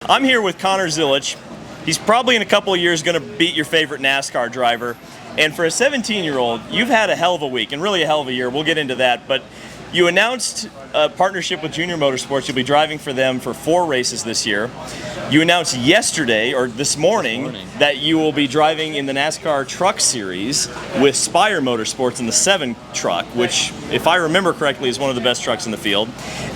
I'm here with Connor Zilisch. He's probably in a couple of years going to beat your favorite NASCAR driver. And for a 17-year-old, you've had a hell of a week and really a hell of a year. We'll get into that. But you announced a partnership with Junior Motorsports. You'll be driving for them for 4 races this year. You announced yesterday, or this morning, that you will be driving in the NASCAR Truck Series with Spire Motorsports in the 7 truck, which, if I remember correctly, is one of the best trucks in the field.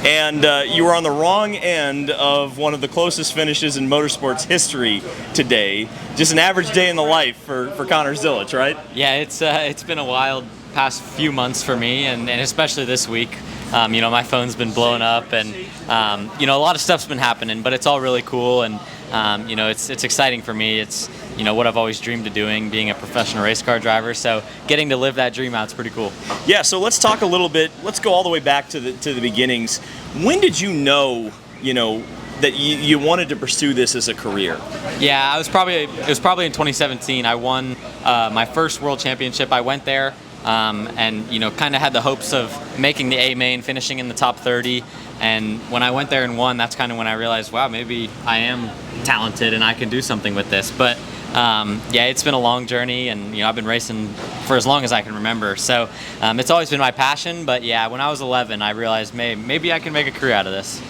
And you were on the wrong end of one of the closest finishes in motorsports history today. Just an average day in the life for Connor Zilisch, right? Yeah, it's been a wild past few months for me, and especially this week. My phone's been blowing up, and a lot of stuff's been happening, but it's all really cool, and it's exciting for me. It's what I've always dreamed of doing, being a professional race car driver. So getting to live that dream out is pretty cool. Yeah. So let's talk a little bit. Let's go all the way back to the beginnings. When did you know that you wanted to pursue this as a career? Yeah, it was probably in 2017. I won my first world championship. I went there. And kind of had the hopes of making the A main, finishing in the top 30. And when I went there and won, that's kind of when I realized, wow, maybe I am talented and I can do something with this. But it's been a long journey, and I've been racing for as long as I can remember. So it's always been my passion. But yeah, when I was 11, I realized maybe I can make a career out of this.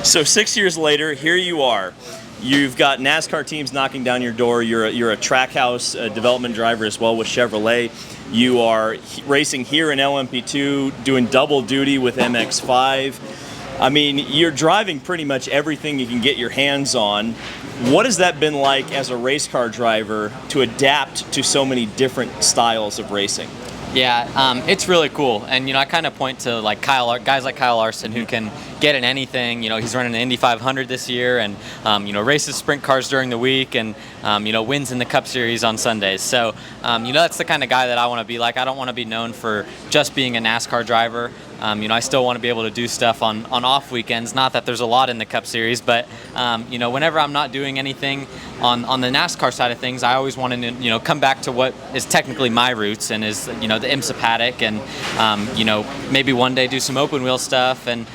So 6 years later, here you are. You've got NASCAR teams knocking down your door. You're a Trackhouse development driver as well with Chevrolet. You are racing here in LMP2, doing double duty with MX5. I mean, you're driving pretty much everything you can get your hands on. What has that been like as a race car driver to adapt to so many different styles of racing? Yeah, it's really cool, and I kind of point to guys like Kyle Larson who can get in anything. He's running the Indy 500 this year, and races sprint cars during the week, and wins in the Cup Series on Sundays. So that's the kind of guy that I want to be like. I don't want to be known for just being a NASCAR driver. I still want to be able to do stuff on off weekends. Not that there's a lot in the Cup Series, but whenever I'm not doing anything on the NASCAR side of things, I always want to come back to what is technically my roots, and is the IMSA paddock, and maybe one day do some open wheel stuff, and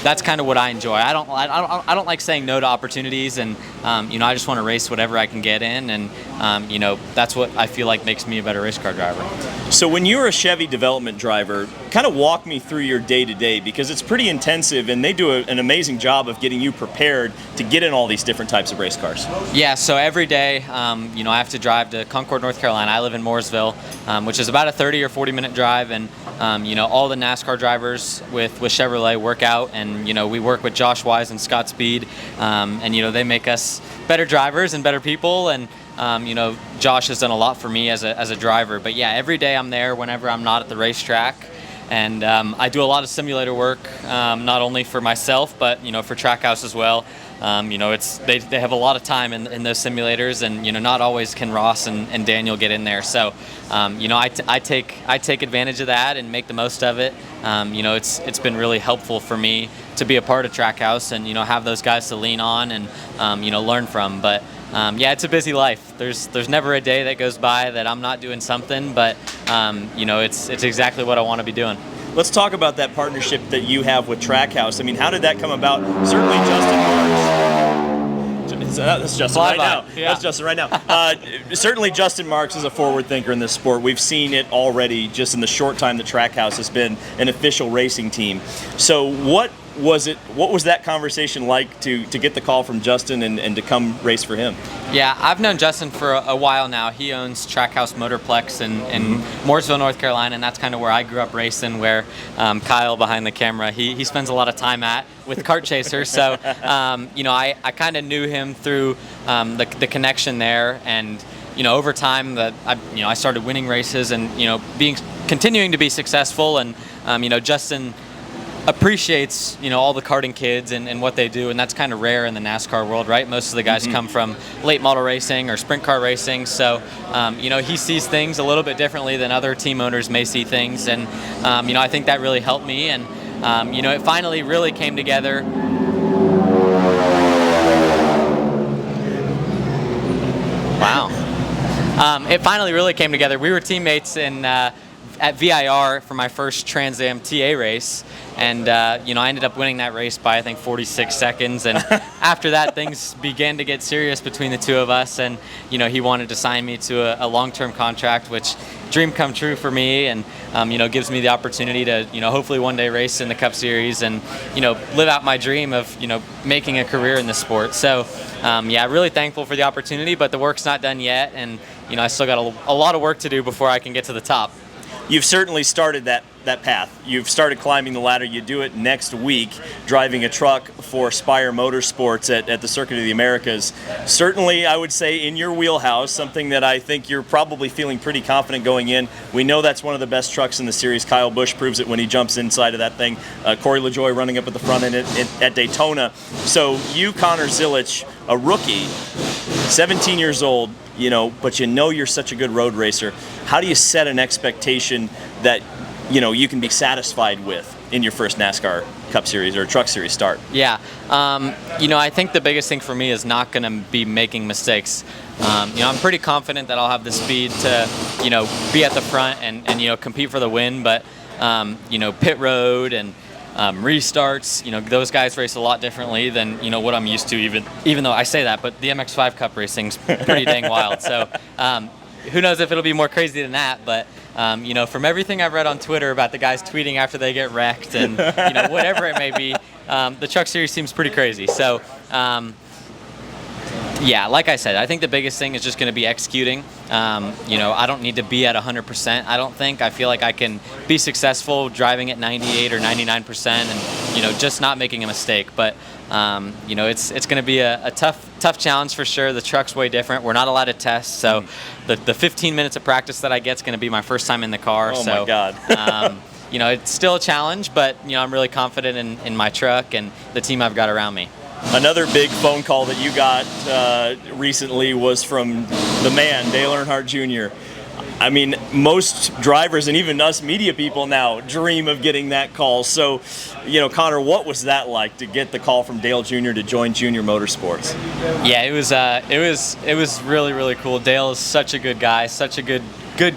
that's kind of what I enjoy. I don't like saying no to opportunities, and I just want to race whatever I can get in, and that's what I feel like makes me a better race car driver. So when you're a Chevy development driver, kind of walk me through your day-to-day, because it's pretty intensive, and they do an amazing job of getting you prepared to get in all these different types of race cars. Yeah, so every day, I have to drive to Concord, North Carolina. I live in Mooresville, which is about a 30 or 40-minute drive, and all the NASCAR drivers with Chevrolet work out, and we work with Josh Wise and Scott Speed, and they make us better drivers and better people, and Josh has done a lot for me as a driver. But yeah, every day I'm there whenever I'm not at the racetrack, and I do a lot of simulator work, not only for myself, but for Trackhouse as well. They have a lot of time in those simulators, and not always can Ross and Daniel get in there. So I take advantage of that and make the most of it. It's been really helpful for me to be a part of Trackhouse, and have those guys to lean on and learn from. But it's a busy life. There's never a day that goes by that I'm not doing something, but it's exactly what I want to be doing. Let's talk about that partnership that you have with Trackhouse. I mean, how did that come about? Certainly Justin Marks. That's Justin right now. Yeah. That's Justin right now. Certainly Justin Marks is a forward thinker in this sport. We've seen it already just in the short time that Trackhouse has been an official racing team. So what was that conversation like to get the call from Justin and to come race for him? Yeah, I've known Justin for a while now. He owns Trackhouse Motorplex in Mooresville, North Carolina, and that's kind of where I grew up racing, where Kyle behind the camera, he spends a lot of time with Kart Chaser. So, I kind of knew him through the connection there, and over time that I started winning races and continuing to be successful, and Justin appreciates all the karting kids and what they do, and that's kind of rare in the NASCAR world, right? Most of the guys come from late model racing or sprint car racing, so he sees things a little bit differently than other team owners may see things, and I think that really helped me, and it finally really came together. Wow. It finally really came together. We were teammates in at VIR for my first Trans Am TA race, and I ended up winning that race by I think 46 seconds. And after that, things began to get serious between the two of us, and he wanted to sign me to a long-term contract, which dream come true for me, and gives me the opportunity to hopefully one day race in the Cup Series and live out my dream of making a career in the sport. So really thankful for the opportunity, but the work's not done yet, and I still got a lot of work to do before I can get to the top. You've certainly started that path. You've started climbing the ladder. You do it next week, driving a truck for Spire Motorsports at the Circuit of the Americas. Certainly, I would say in your wheelhouse, something that I think you're probably feeling pretty confident going in. We know that's one of the best trucks in the series. Kyle Busch proves it when he jumps inside of that thing. Corey LaJoie running up at the front end at Daytona. So you, Connor Zilisch, a rookie, 17 years old, but you're such a good road racer. How do you set an expectation that you can be satisfied with in your first NASCAR Cup Series or Truck Series start? Yeah, I think the biggest thing for me is not going to be making mistakes. I'm pretty confident that I'll have the speed to, be at the front and compete for the win. But pit road and restarts, those guys race a lot differently than what I'm used to. Even though I say that, but the MX5 Cup racing's pretty dang wild. So who knows if it'll be more crazy than that? But from everything I've read on Twitter about the guys tweeting after they get wrecked and whatever it may be, the Truck Series seems pretty crazy. So like I said, I think the biggest thing is just going to be executing. I don't need to be at 100%. I don't think. I feel like I can be successful driving at 98 or 99% and just not making a mistake. But it's going to be a tough challenge for sure. The truck's way different. We're not allowed to test, so the 15 minutes of practice that I get is going to be my first time in the car. Oh my God. It's still a challenge, but I'm really confident in my truck and the team I've got around me. Another big phone call that you got recently was from the man, Dale Earnhardt Jr. I mean, most drivers and even us media people now dream of getting that call. So, Connor, what was that like to get the call from Dale Jr. to join Junior Motorsports? Yeah, it was really, really cool. Dale is such a good guy, such a good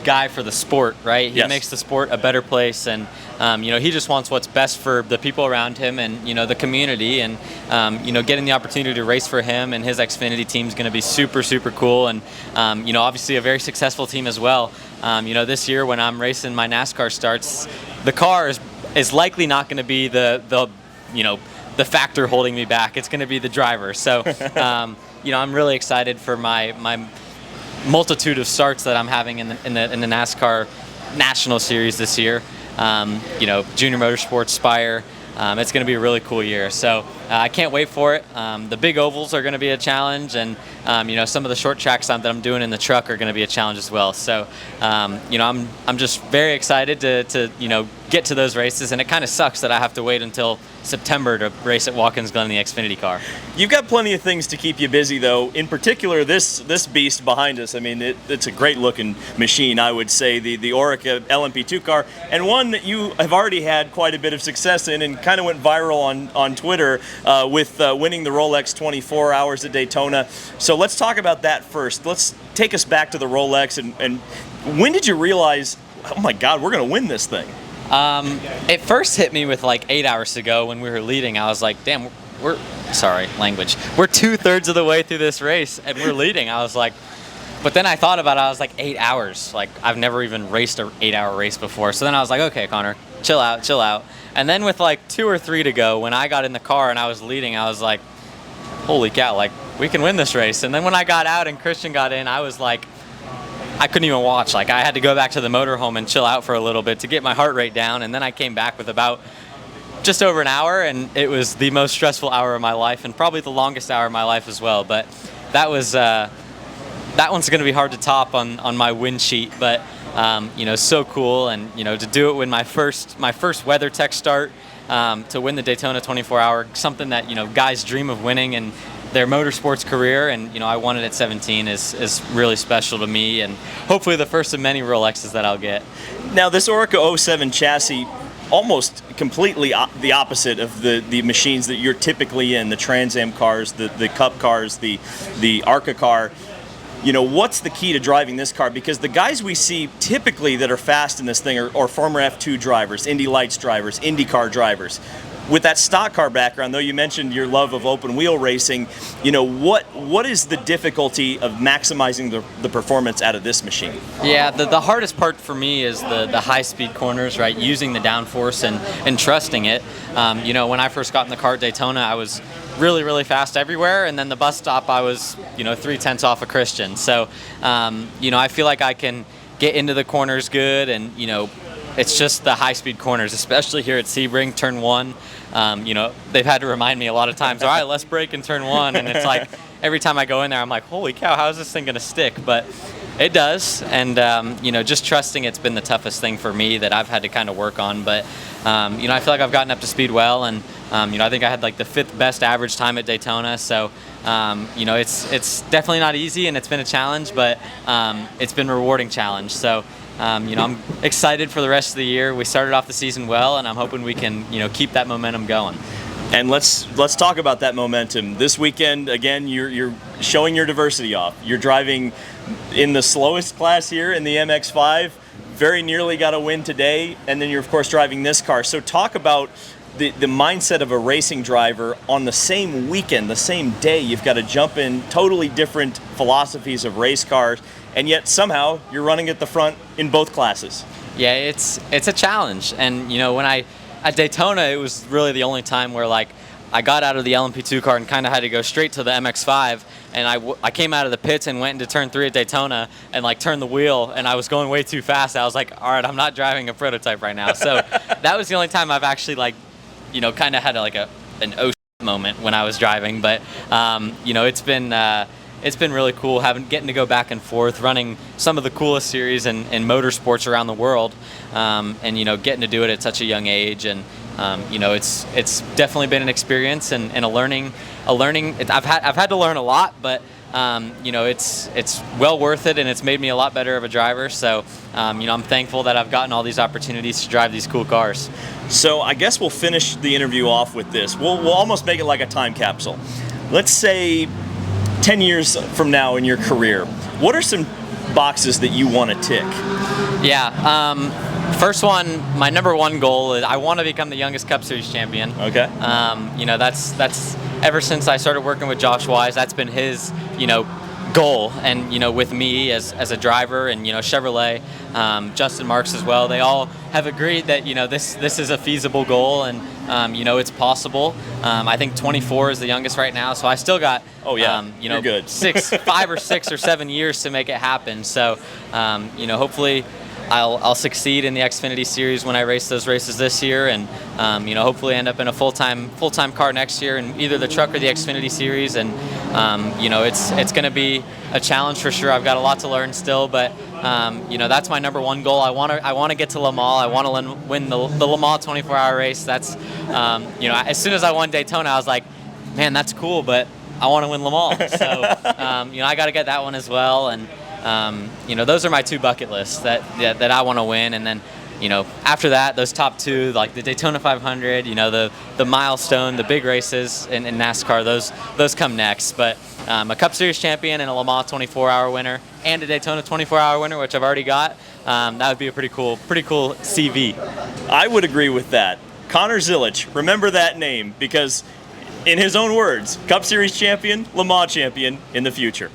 guy for the sport, right? He makes the sport a better place, and he just wants what's best for the people around him and the community, and getting the opportunity to race for him and his Xfinity team is going to be super, super cool, and obviously a very successful team as well. This year when I'm racing my NASCAR starts, the car is likely not going to be the factor holding me back. It's going to be the driver. So I'm really excited for my multitude of starts that I'm having in the NASCAR National Series this year. Junior Motorsports, Spire. It's going to be a really cool year. So I can't wait for it. The big ovals are going to be a challenge, and some of the short tracks that I'm doing in the truck are going to be a challenge as well. So I'm just very excited to get to those races, and it kind of sucks that I have to wait until September to race at Watkins Glen in the Xfinity car. You've got plenty of things to keep you busy, though. In particular, this beast behind us. I mean, it's a great-looking machine, I would say, the Oreca LMP2 car, and one that you have already had quite a bit of success in and kind of went viral on Twitter with winning the Rolex 24 Hours at Daytona. So let's talk about that first. Let's take us back to the Rolex, and when did you realize, oh my God, we're going to win this thing? It first hit me with like 8 hours to go when we were leading. I was like, damn, we're 2/3 of the way through this race and we're leading. I was like, but then I thought about it. I was like, 8 hours. Like, I've never even raced an 8-hour race before. So then I was like, okay, Connor, chill out. And then with like 2 or 3 to go, when I got in the car and I was leading, I was like, holy cow, like, we can win this race. And then when I got out and Christian got in, I was like, I couldn't even watch. Like, I had to go back to the motorhome and chill out for a little bit to get my heart rate down, and then I came back with about just over an hour, and it was the most stressful hour of my life, and probably the longest hour of my life as well. But that was that one's going to be hard to top on my win sheet. But so cool, and to do it when my first WeatherTech start, to win the Daytona 24-hour, something that guys dream of winning and their motorsports career, and I won it at 17 is really special to me, and hopefully the first of many Rolexes that I'll get. Now, this Oreca 07 chassis, almost completely the opposite of the machines that you're typically in, the Trans Am cars, the Cup cars, the ARCA car. what's the key to driving this car? Because the guys we see typically that are fast in this thing are former F2 drivers, Indy Lights drivers, IndyCar drivers. With that stock car background, though, you mentioned your love of open wheel racing. What is the difficulty of maximizing the performance out of this machine? Yeah, the hardest part for me is the high speed corners, right? Using the downforce and trusting it. When I first got in the car at Daytona, I was really fast everywhere, and then the bus stop I was 3/10 off a Christian. So I feel like I can get into the corners good, and it's just the high-speed corners, especially here at Sebring, turn 1. They've had to remind me a lot of times, all right, let's brake in turn 1. And it's like, every time I go in there, I'm like, holy cow, how is this thing going to stick? But it does. And, just trusting it's been the toughest thing for me that I've had to kind of work on. But, I feel like I've gotten up to speed well. And, I think I had like the 5th best average time at Daytona. So, it's definitely not easy, and it's been a challenge, but it's been a rewarding challenge. So, I'm excited for the rest of the year. We started off the season well, and I'm hoping we can, keep that momentum going. And let's talk about that momentum. This weekend, again, you're showing your diversity off. You're driving in the slowest class here in the MX-5, very nearly got a win today, and then you're, of course, driving this car. So talk about the mindset of a racing driver on the same weekend, the same day. You've got to jump in totally different philosophies of race cars, and yet somehow you're running at the front in both classes. Yeah, it's a challenge. And when at Daytona, it was really the only time where I got out of the LMP2 car and kind of had to go straight to the MX-5, and I came out of the pits and went into turn 3 at Daytona and turned the wheel, and I was going way too fast. I was like, all right, I'm not driving a prototype right now. So that was the only time I've actually kind of had an oh moment when I was driving. But it's been really cool getting to go back and forth, running some of the coolest series in motorsports around the world, and getting to do it at such a young age. And it's definitely been an experience and a learning. I've had to learn a lot, but it's well worth it, and it's made me a lot better of a driver. So I'm thankful that I've gotten all these opportunities to drive these cool cars. So I guess we'll finish the interview off with this. We'll almost make it like a time capsule. Let's say 10 years from now in your career, what are some boxes that you want to tick? Yeah, first one, my number one goal is I want to become the youngest Cup Series champion. Okay. That's ever since I started working with Josh Wise, that's been his, goal. And, with me as a driver and, Chevrolet, Justin Marks as well, they all have agreed that, this is a feasible goal, and, it's possible. I think 24 is the youngest right now, so I still got, you're good. 5 or 6 or 7 years to make it happen. So, hopefully I'll succeed in the Xfinity Series when I race those races this year, and hopefully end up in a full-time car next year in either the truck or the Xfinity Series. And it's going to be a challenge for sure. I've got a lot to learn still, but that's my number one goal. I want to get to Le Mans. I want to win the Le Mans 24-hour race. That's as soon as I won Daytona, I was like, man, that's cool, but I want to win Le Mans. So I got to get that one as well. And those are my 2 bucket lists that I want to win. And then, after that, those top 2, like the Daytona 500, the milestone, the big races in NASCAR, those come next. But a Cup Series champion and a Le Mans 24-hour winner and a Daytona 24-hour winner, which I've already got, that would be a pretty cool CV. I would agree with that. Connor Zilisch, remember that name, because in his own words, Cup Series champion, Le Mans champion in the future.